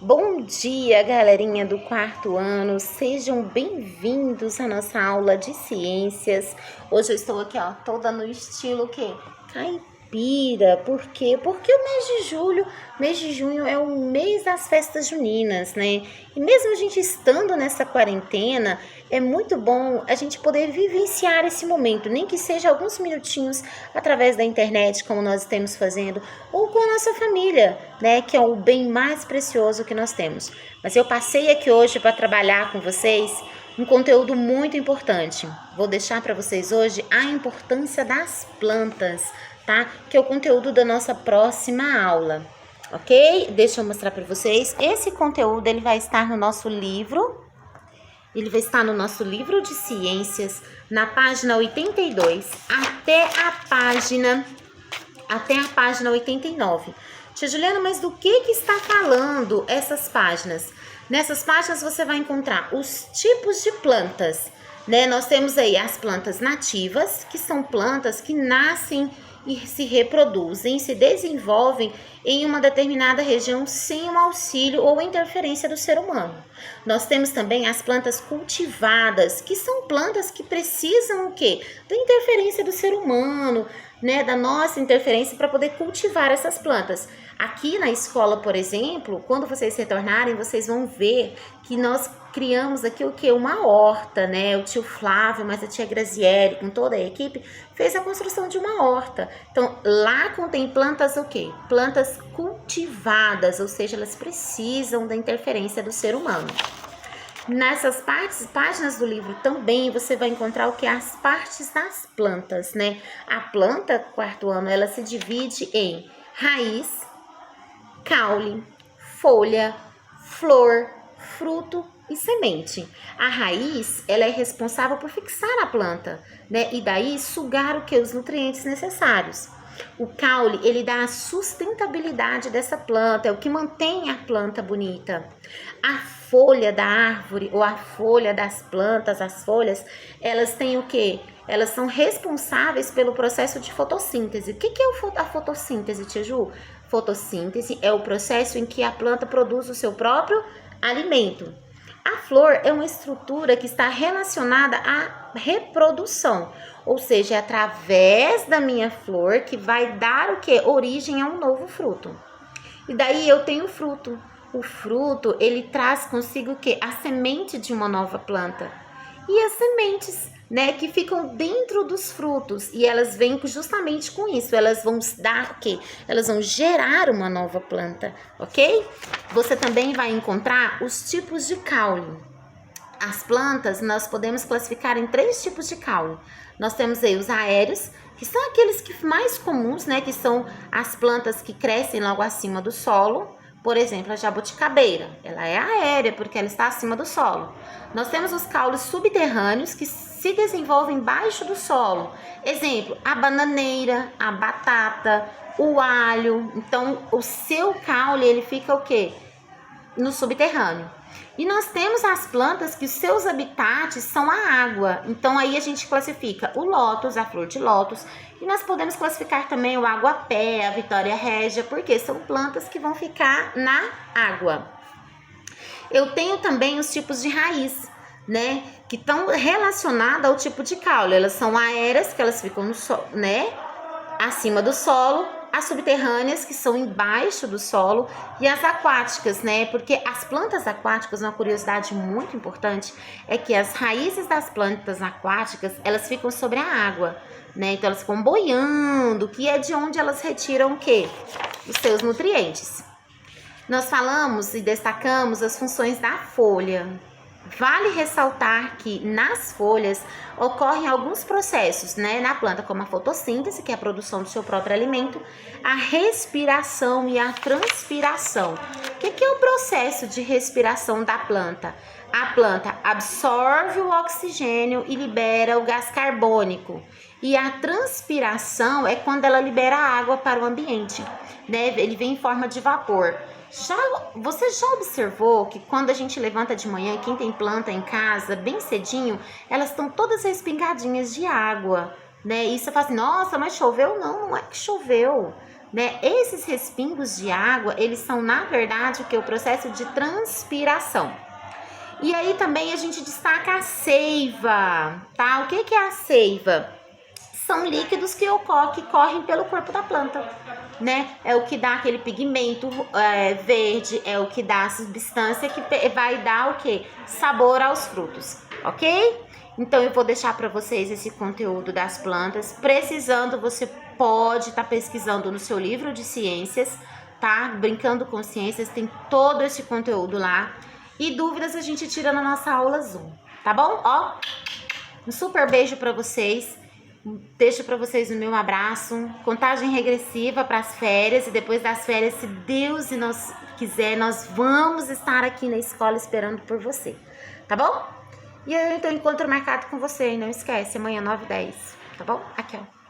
Bom dia, galerinha do quarto ano, sejam bem-vindos à nossa aula de ciências. Hoje eu estou aqui, toda no estilo caipira. Por quê? Porque o mês de junho é o mês das festas juninas, né? E mesmo a gente estando nessa quarentena, é muito bom a gente poder vivenciar esse momento, nem que seja alguns minutinhos através da internet, como nós estamos fazendo, ou com a nossa família, né? Que é o bem mais precioso que nós temos. Mas eu passei aqui hoje para trabalhar com vocês um conteúdo muito importante. Vou deixar para vocês hoje a importância das plantas, tá? Que é o conteúdo da nossa próxima aula, ok? Deixa eu mostrar para vocês. Esse conteúdo ele vai estar no nosso livro. Ele vai estar no nosso livro de ciências, na página 82 até a página 89. Tia Juliana, mas do que está falando essas páginas? Nessas páginas você vai encontrar os tipos de plantas, né? Nós temos aí as plantas nativas, que são plantas que nascem e se reproduzem, se desenvolvem em uma determinada região sem o auxílio ou interferência do ser humano. Nós temos também as plantas cultivadas, que são plantas que precisam o quê? Da interferência do ser humano, né, da nossa interferência para poder cultivar essas plantas. Aqui na escola, por exemplo, quando vocês retornarem, vocês vão ver que nós criamos aqui o que? Uma horta, né? O tio Flávio, mas a tia Graziele, com toda a equipe, fez a construção de uma horta. Então, lá contém plantas o quê? Plantas cultivadas, ou seja, elas precisam da interferência do ser humano. Nessas páginas do livro também você vai encontrar o que? As partes das plantas, né? A planta, quarto ano, ela se divide em raiz, caule, folha, flor, fruto e semente. A raiz, ela é responsável por fixar a planta, né? E daí sugar o que? Os nutrientes necessários. O caule, ele dá a sustentabilidade dessa planta, é o que mantém a planta bonita. A folha da árvore ou a folha das plantas, as folhas, elas têm o quê? Elas são responsáveis pelo processo de fotossíntese. O que é a fotossíntese, tia Ju? Fotossíntese é o processo em que a planta produz o seu próprio alimento. A flor é uma estrutura que está relacionada à reprodução, ou seja, é através da minha flor que vai dar o que? Origem a um novo fruto. E daí eu tenho o fruto. O fruto, ele traz consigo o que? A semente de uma nova planta. E as sementes, né, que ficam dentro dos frutos, e elas vêm justamente com isso, elas vão dar o quê? Elas vão gerar uma nova planta, ok? Você também vai encontrar os tipos de caule. As plantas, nós podemos classificar em 3 tipos de caule. Nós temos aí os aéreos, que são aqueles que mais comuns, né, que são as plantas que crescem logo acima do solo. Por exemplo, a jabuticabeira, ela é aérea porque ela está acima do solo. Nós temos os caules subterrâneos que se desenvolvem embaixo do solo. Exemplo, a bananeira, a batata, o alho. Então, o seu caule, ele fica o quê? No subterrâneo. E nós temos as plantas que os seus habitats são a água. Então, aí a gente classifica o lótus, a flor de lótus. E nós podemos classificar também o aguapé, a vitória régia, porque são plantas que vão ficar na água. Eu tenho também os tipos de raiz, né? Que estão relacionadas ao tipo de caule. Elas são aéreas, que elas ficam no solo, né? Acima do solo. As subterrâneas, que são embaixo do solo, e as aquáticas, né? Porque as plantas aquáticas, uma curiosidade muito importante, é que as raízes das plantas aquáticas, elas ficam sobre a água, né? Então, elas ficam boiando, que é de onde elas retiram o quê? Os seus nutrientes. Nós falamos e destacamos as funções da folha. Vale ressaltar que nas folhas ocorrem alguns processos, né, na planta, como a fotossíntese, que é a produção do seu próprio alimento, a respiração e a transpiração. O que é o processo de respiração da planta? A planta absorve o oxigênio e libera o gás carbônico. E a transpiração é quando ela libera a água para o ambiente, né? Ele vem em forma de vapor. Você já observou que quando a gente levanta de manhã, quem tem planta em casa, bem cedinho, elas estão todas respingadinhas de água, né? E você fala assim, nossa, mas choveu? Não, não é que choveu. né? Esses respingos de água, eles são, na verdade, o processo de transpiração. E aí também a gente destaca a seiva, tá? O que é a seiva? São líquidos que correm pelo corpo da planta, né? É o que dá aquele pigmento verde, é o que dá a substância que vai dar o quê? Sabor aos frutos, ok? Então eu vou deixar para vocês esse conteúdo das plantas. Precisando, você pode estar pesquisando no seu livro de ciências, tá? Brincando com ciências, tem todo esse conteúdo lá. E dúvidas a gente tira na nossa aula Zoom, tá bom? Ó, um super beijo para vocês. Deixo para vocês o meu abraço. Contagem regressiva para as férias. E depois das férias, se Deus quiser, nós vamos estar aqui na escola esperando por você. Tá bom? E eu então encontro marcado com você. E não esquece, amanhã 9h10. Tá bom? Aqui, ó.